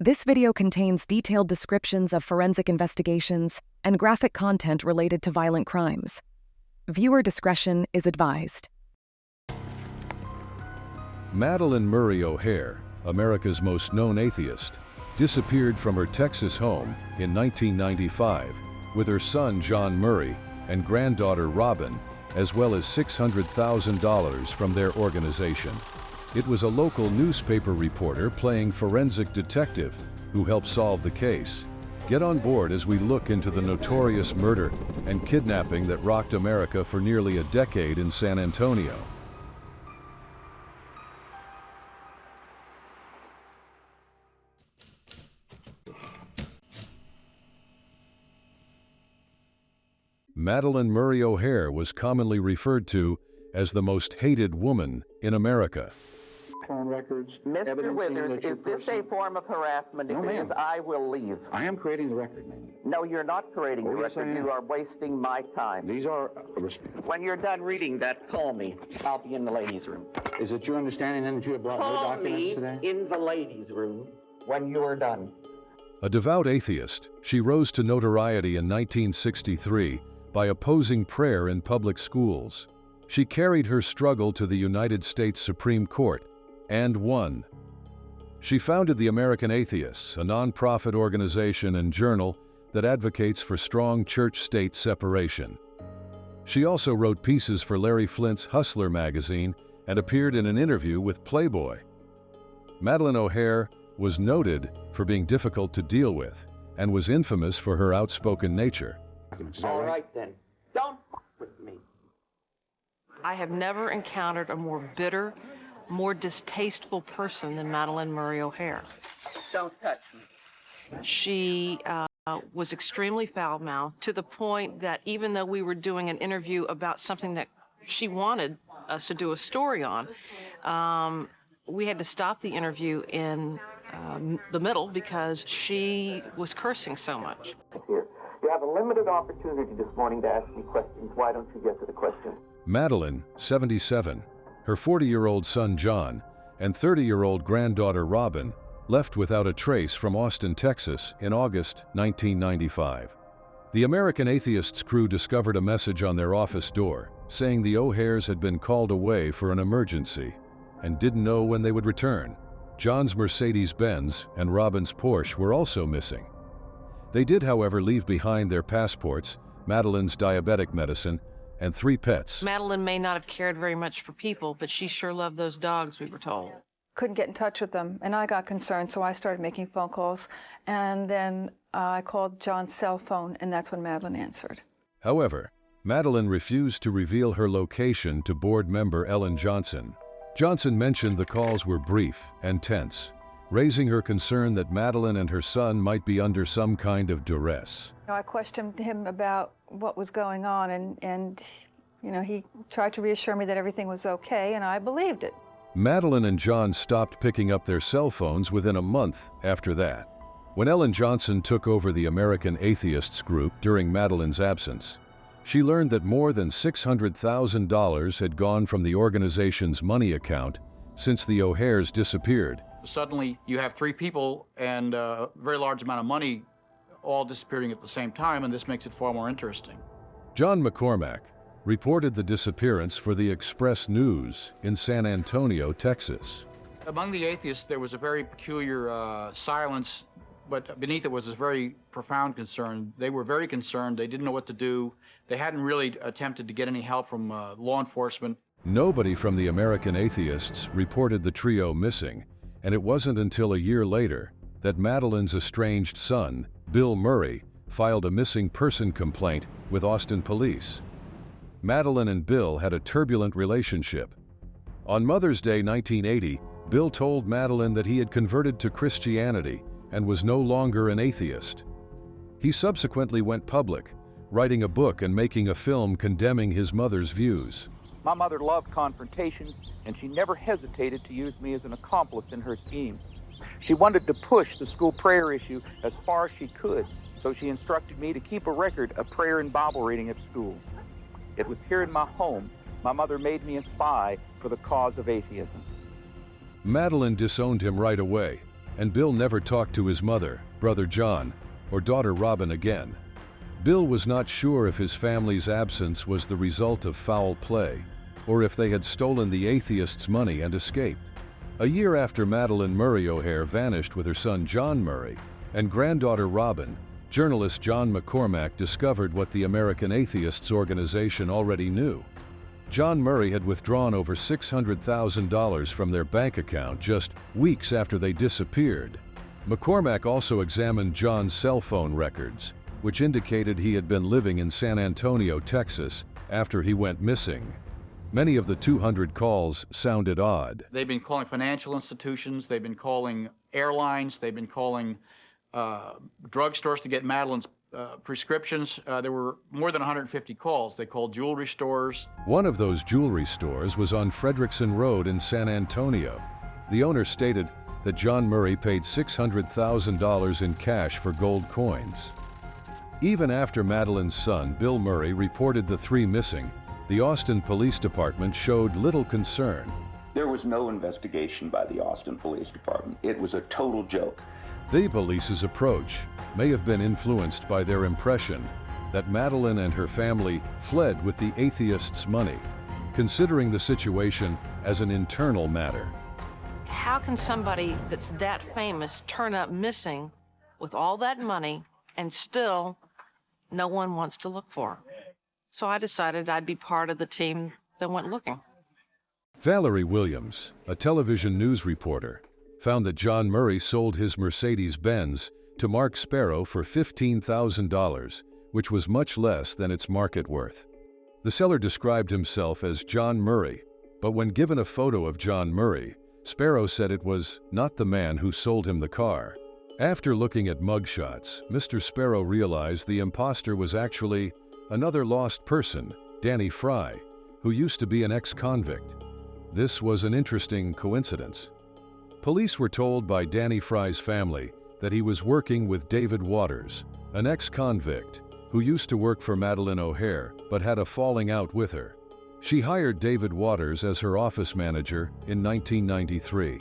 This video contains detailed descriptions of forensic investigations and graphic content related to violent crimes. Viewer discretion is advised. Madalyn Murray O'Hare, America's most known atheist, disappeared from her Texas home in 1995 with her son John Murray and granddaughter Robin, as well as $600,000 from their organization. It was a local newspaper reporter playing forensic detective who helped solve the case. Get on board as we look into the notorious murder and kidnapping that rocked America for nearly a decade in San Antonio. Madalyn Murray O'Hare was commonly referred to as the most hated woman in America. Records, Mr. Withers, is this a form of harassment? No, If it is, I will leave. I am creating the record, ma'am. No, you're not creating the yes, I record. am. You are wasting my time. These are... When you're done reading that, call me. I'll be in the ladies' room. Is it your understanding then that you have brought no Call documents me today? in the ladies' room when you are done. A devout atheist, she rose to notoriety in 1963 by opposing prayer in public schools. She carried her struggle to the United States Supreme Court and won. She founded the American Atheists, a nonprofit organization and journal that advocates for strong church-state separation. She also wrote pieces for Larry Flynt's Hustler magazine and appeared in an interview with Playboy. Madalyn O'Hare was noted for being difficult to deal with and was infamous for her outspoken nature. All right, then. Don't fuck with me. I have never encountered a more bitter, more distasteful person than Madalyn Murray O'Hare. Don't touch me. She was extremely foul-mouthed to the point that even though we were doing an interview about something that she wanted us to do a story on, we had to stop the interview in the middle because she was cursing so much. Here, you have a limited opportunity this morning to ask me questions. Why don't you get to the question? Madalyn, 77, her 40-year-old son John, and 30-year-old granddaughter Robin left without a trace from Austin, Texas in August 1995. The American Atheists crew discovered a message on their office door saying the O'Hares had been called away for an emergency and didn't know when they would return. John's Mercedes-Benz and Robin's Porsche were also missing. They did, however, leave behind their passports, Madalyn's diabetic medicine, and 3 pets. Madalyn may not have cared very much for people, but she sure loved those dogs, we were told. Couldn't get in touch with them, and I got concerned, so I started making phone calls, and then I called John's cell phone, and that's when Madalyn answered. However, Madalyn refused to reveal her location to board member Ellen Johnson. Johnson mentioned the calls were brief and tense, raising her concern that Madalyn and her son might be under some kind of duress. I questioned him about what was going on, and he tried to reassure me that everything was okay, and I believed it. Madalyn and John stopped picking up their cell phones within a month after that. When Ellen Johnson took over the American Atheists group during Madalyn's absence, she learned that more than $600,000 had gone from the organization's money account since the O'Hares disappeared. Suddenly, you have 3 people and a very large amount of money all disappearing at the same time, and this makes it far more interesting. John McCormack reported the disappearance for the Express News in San Antonio, Texas. Among the atheists, there was a very peculiar silence, but beneath it was a very profound concern. They were very concerned. They didn't know what to do. They hadn't really attempted to get any help from law enforcement. Nobody from the American Atheists reported the trio missing, and it wasn't until a year later that Madalyn's estranged son, Bill Murray, filed a missing person complaint with Austin police. Madalyn and Bill had a turbulent relationship. On Mother's Day 1980, Bill told Madalyn that he had converted to Christianity and was no longer an atheist. He subsequently went public, writing a book and making a film condemning his mother's views. My mother loved confrontation, and she never hesitated to use me as an accomplice in her scheme. She wanted to push the school prayer issue as far as she could, so she instructed me to keep a record of prayer and Bible reading at school. It was here in my home my mother made me a spy for the cause of atheism. Madalyn disowned him right away and Bill never talked to his mother, brother John, or daughter Robin again. Bill was not sure if his family's absence was the result of foul play, or if they had stolen the atheist's money and escaped. A year after Madalyn Murray O'Hare vanished with her son John Murray and granddaughter Robin, journalist John McCormack discovered what the American Atheists organization already knew. John Murray had withdrawn over $600,000 from their bank account just weeks after they disappeared. McCormack also examined John's cell phone records, which indicated he had been living in San Antonio, Texas, after he went missing. Many of the 200 calls sounded odd. They've been calling financial institutions, they've been calling airlines, they've been calling drugstores to get Madalyn's prescriptions. There were more than 150 calls. They called jewelry stores. One of those jewelry stores was on Frederickson Road in San Antonio. The owner stated that John Murray paid $600,000 in cash for gold coins. Even after Madalyn's son, Bill Murray, reported the three missing, the Austin Police Department showed little concern. There was no investigation by the Austin Police Department. It was a total joke. The police's approach may have been influenced by their impression that Madalyn and her family fled with the atheist's money, considering the situation as an internal matter. How can somebody that's that famous turn up missing with all that money and still no one wants to look for her? So I decided I'd be part of the team that went looking. Valerie Williams, a television news reporter, found that John Murray sold his Mercedes-Benz to Mark Sparrow for $15,000, which was much less than its market worth. The seller described himself as John Murray, but when given a photo of John Murray, Sparrow said it was not the man who sold him the car. After looking at mugshots, Mr. Sparrow realized the imposter was actually another lost person, Danny Fry, who used to be an ex-convict. This was an interesting coincidence. Police were told by Danny Fry's family that he was working with David Waters, an ex-convict who used to work for Madalyn O'Hare but had a falling out with her. She hired David Waters as her office manager in 1993.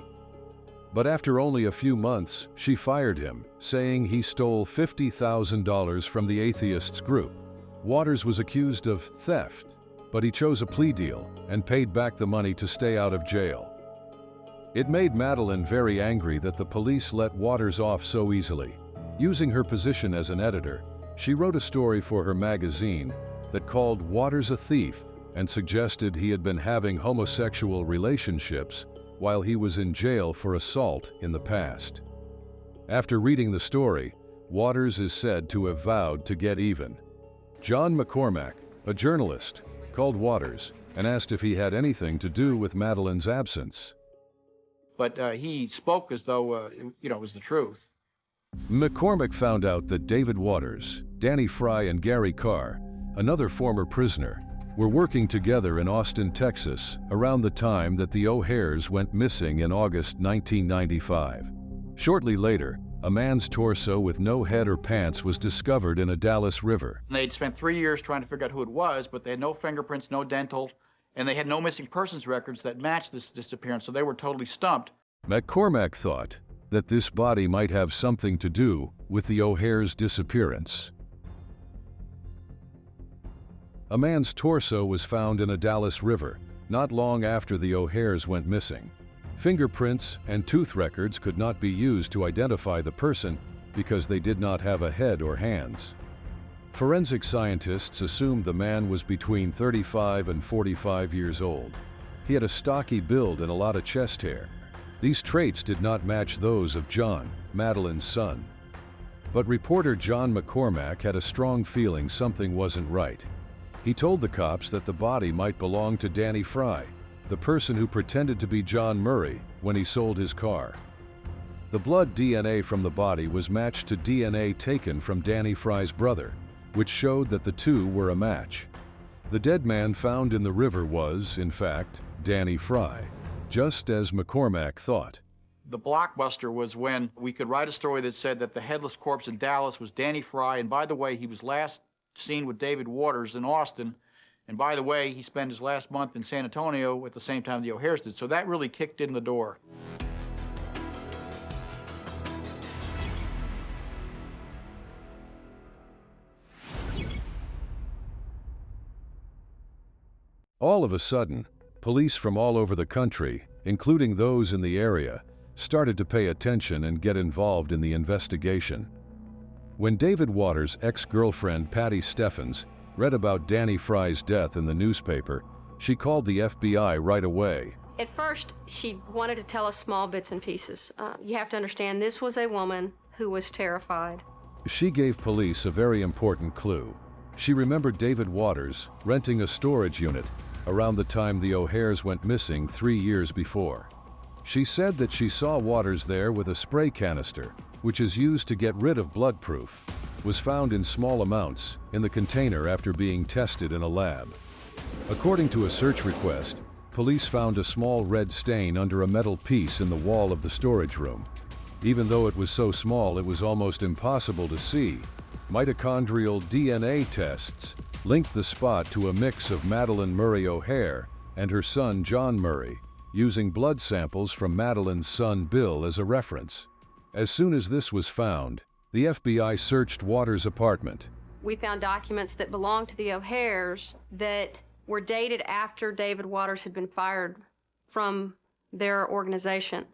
But after only a few months, she fired him, saying he stole $50,000 from the atheists group. Waters was accused of theft, but he chose a plea deal and paid back the money to stay out of jail. It made Madalyn very angry that the police let Waters off so easily. Using her position as an editor, she wrote a story for her magazine that called Waters a thief and suggested he had been having homosexual relationships while he was in jail for assault in the past. After reading the story, Waters is said to have vowed to get even. John McCormack, a journalist, called Waters and asked if he had anything to do with Madalyn's absence. But he spoke as though, it was the truth. McCormack found out that David Waters, Danny Fry, and Gary Carr, another former prisoner, were working together in Austin, Texas, around the time that the O'Hares went missing in August 1995. Shortly later, a man's torso with no head or pants was discovered in a Dallas river. They'd spent 3 years trying to figure out who it was, but they had no fingerprints, no dental, and they had no missing persons records that matched this disappearance, so they were totally stumped. McCormack thought that this body might have something to do with the O'Hares' disappearance. A man's torso was found in a Dallas river, not long after the O'Hares went missing. Fingerprints and tooth records could not be used to identify the person because they did not have a head or hands. Forensic scientists assumed the man was between 35 and 45 years old. He had a stocky build and a lot of chest hair. These traits did not match those of John, Madalyn's son. But reporter John McCormack had a strong feeling something wasn't right. He told the cops that the body might belong to Danny Fry, the person who pretended to be John Murray when he sold his car. The blood DNA from the body was matched to DNA taken from Danny Fry's brother, which showed that the two were a match. The dead man found in the river was, in fact, Danny Fry, just as McCormack thought. The blockbuster was when we could write a story that said that the headless corpse in Dallas was Danny Fry, and by the way, he was last seen with David Waters in Austin, and by the way, he spent his last month in San Antonio at the same time the O'Hares did, so that really kicked in the door. All of a sudden, police from all over the country, including those in the area, started to pay attention and get involved in the investigation. When David Waters' ex-girlfriend Patty Steffens read about Danny Fry's death in the newspaper, she called the FBI right away. At first, she wanted to tell us small bits and pieces. You have to understand, this was a woman who was terrified. She gave police a very important clue. She remembered David Waters renting a storage unit around the time the O'Hares went missing 3 years before. She said that she saw Waters there with a spray canister, which is used to get rid of bloodproof, was found in small amounts in the container after being tested in a lab. According to a search request, police found a small red stain under a metal piece in the wall of the storage room. Even though it was so small it was almost impossible to see, mitochondrial DNA tests linked the spot to a mix of Madalyn Murray O'Hare and her son John Murray, using blood samples from Madalyn's son Bill as a reference. As soon as this was found, the FBI searched Waters' apartment. We found documents that belonged to the O'Hares that were dated after David Waters had been fired from their organization.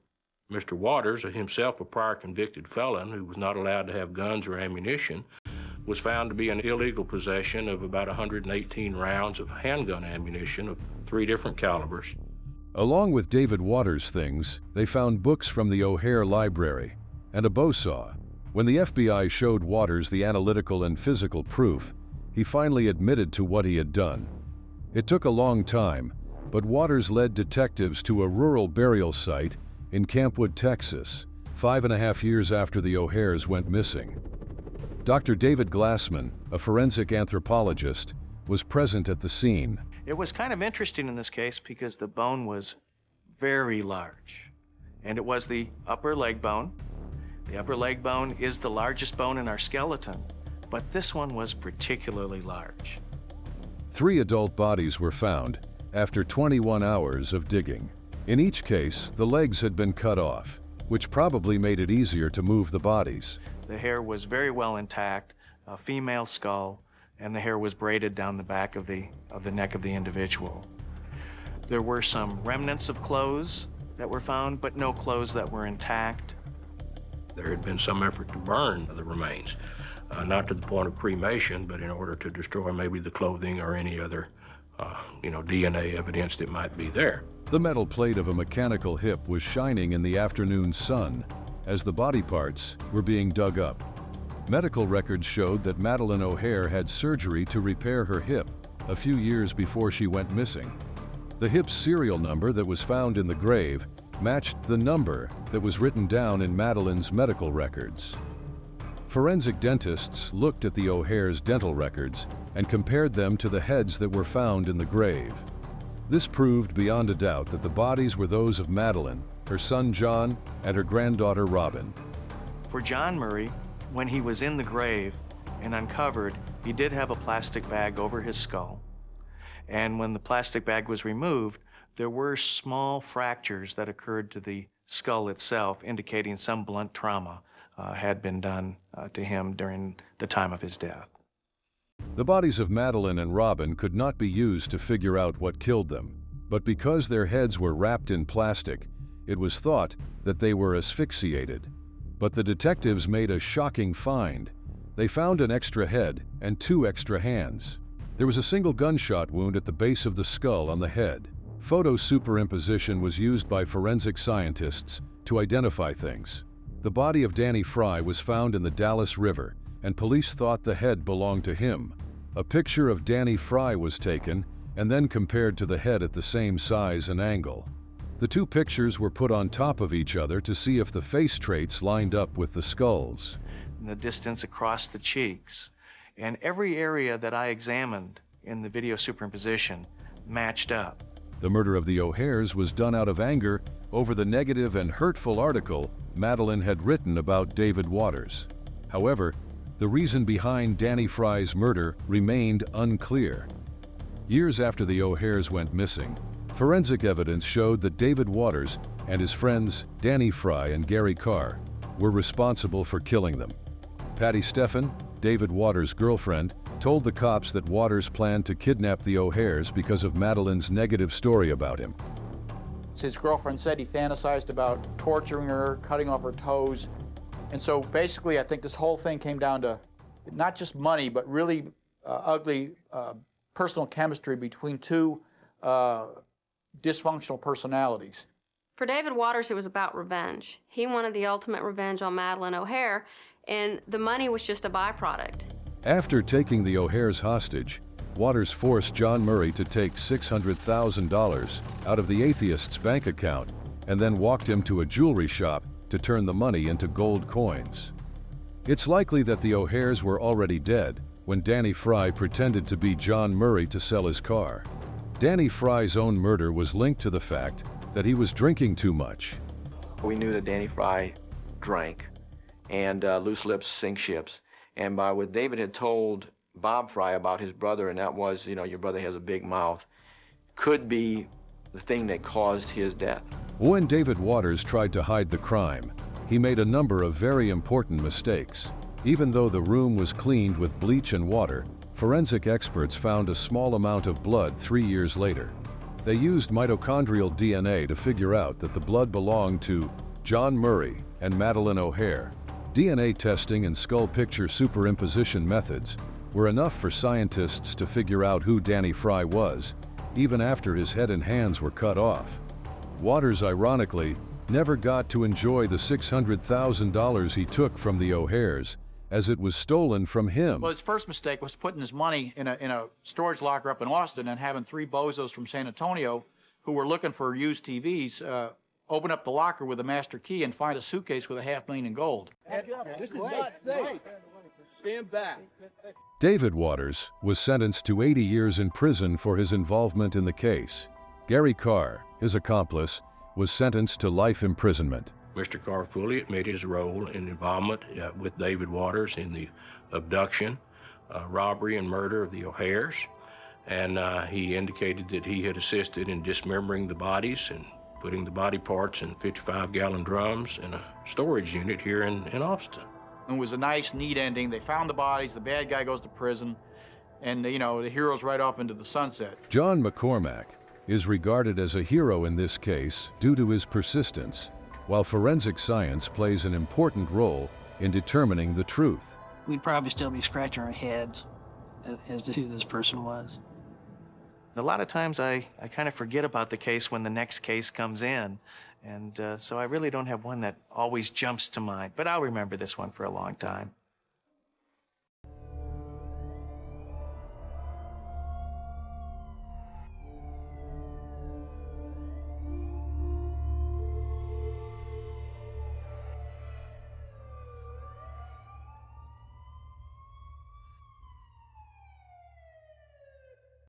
Mr. Waters, himself a prior convicted felon who was not allowed to have guns or ammunition, was found to be in illegal possession of about 118 rounds of handgun ammunition of 3 different calibers. Along with David Waters' things, they found books from the O'Hare Library and a bow saw. When the FBI showed Waters the analytical and physical proof, he finally admitted to what he had done. It took a long time, but Waters led detectives to a rural burial site in Campwood, Texas, 5.5 years after the O'Hares went missing. Dr. David Glassman, a forensic anthropologist, was present at the scene. It was kind of interesting in this case because the bone was very large, and it was the upper leg bone. The upper leg bone is the largest bone in our skeleton, but this one was particularly large. 3 adult bodies were found after 21 hours of digging. In each case, the legs had been cut off, which probably made it easier to move the bodies. The hair was very well intact, a female skull, and the hair was braided down the back of the neck of the individual. There were some remnants of clothes that were found, but no clothes that were intact. There had been some effort to burn the remains, not to the point of cremation, but in order to destroy maybe the clothing or any other, DNA evidence that might be there. The metal plate of a mechanical hip was shining in the afternoon sun as the body parts were being dug up. Medical records showed that Madalyn O'Hare had surgery to repair her hip a few years before she went missing. The hip's serial number that was found in the grave matched the number that was written down in Madalyn's medical records. Forensic dentists looked at the O'Hare's dental records and compared them to the heads that were found in the grave. This proved beyond a doubt that the bodies were those of Madalyn, her son John, and her granddaughter Robin. For John Murray, when he was in the grave and uncovered, he did have a plastic bag over his skull. And when the plastic bag was removed, there were small fractures that occurred to the skull itself, indicating some blunt trauma had been done to him during the time of his death. The bodies of Madalyn and Robin could not be used to figure out what killed them, but because their heads were wrapped in plastic, it was thought that they were asphyxiated. But the detectives made a shocking find. They found an extra head and 2 extra hands. There was a single gunshot wound at the base of the skull on the head. Photo superimposition was used by forensic scientists to identify things. The body of Danny Fry was found in the Dallas River, and police thought the head belonged to him. A picture of Danny Fry was taken and then compared to the head at the same size and angle. The 2 pictures were put on top of each other to see if the face traits lined up with the skulls. And the distance across the cheeks, and every area that I examined in the video superimposition matched up. The murder of the O'Hares was done out of anger over the negative and hurtful article Madalyn had written about David Waters. However, the reason behind Danny Fry's murder remained unclear. Years after the O'Hares went missing, forensic evidence showed that David Waters and his friends Danny Fry and Gary Carr were responsible for killing them. Patty Steffen, David Waters' girlfriend, told the cops that Waters planned to kidnap the O'Hares because of Madalyn's negative story about him. His girlfriend said he fantasized about torturing her, cutting off her toes. And so basically, I think this whole thing came down to not just money, but really ugly personal chemistry between two dysfunctional personalities. For David Waters, it was about revenge. He wanted the ultimate revenge on Madalyn O'Hare, and the money was just a byproduct. After taking the O'Hares hostage, Waters forced John Murray to take $600,000 out of the atheist's bank account and then walked him to a jewelry shop to turn the money into gold coins. It's likely that the O'Hares were already dead when Danny Fry pretended to be John Murray to sell his car. Danny Fry's own murder was linked to the fact that he was drinking too much. We knew that Danny Fry drank, and loose lips sink ships. And by what David had told Bob Fry about his brother, and that was, you know, your brother has a big mouth, could be the thing that caused his death. When David Waters tried to hide the crime, he made a number of very important mistakes. Even though the room was cleaned with bleach and water, forensic experts found a small amount of blood 3 years later. They used mitochondrial DNA to figure out that the blood belonged to John Murray and Madalyn O'Hare. DNA testing and skull picture superimposition methods were enough for scientists to figure out who Danny Fry was, even after his head and hands were cut off. Waters, ironically, never got to enjoy the $600,000 he took from the O'Hares, as it was stolen from him. Well, his first mistake was putting his money in a storage locker up in Austin and having three bozos from San Antonio who were looking for used TVs open up the locker with a master key and find a suitcase with $500,000 in gold. This is not safe. Stand back. David Waters was sentenced to 80 years in prison for his involvement in the case. Gary Carr, his accomplice, was sentenced to life imprisonment. Mr. Carr fully admitted his role in involvement with David Waters in the abduction, robbery, and murder of the O'Hares. And he indicated that he had assisted in dismembering the bodies and putting the body parts in 55-gallon drums in a storage unit here in Austin. It was a nice, neat ending. They found the bodies, the bad guy goes to prison, and, you know, the hero's right off into the sunset. John McCormack is regarded as a hero in this case due to his persistence, while forensic science plays an important role in determining the truth. We'd probably still be scratching our heads as to who this person was. A lot of times I kind of forget about the case when the next case comes in, and so I really don't have one that always jumps to mind, but I'll remember this one for a long time.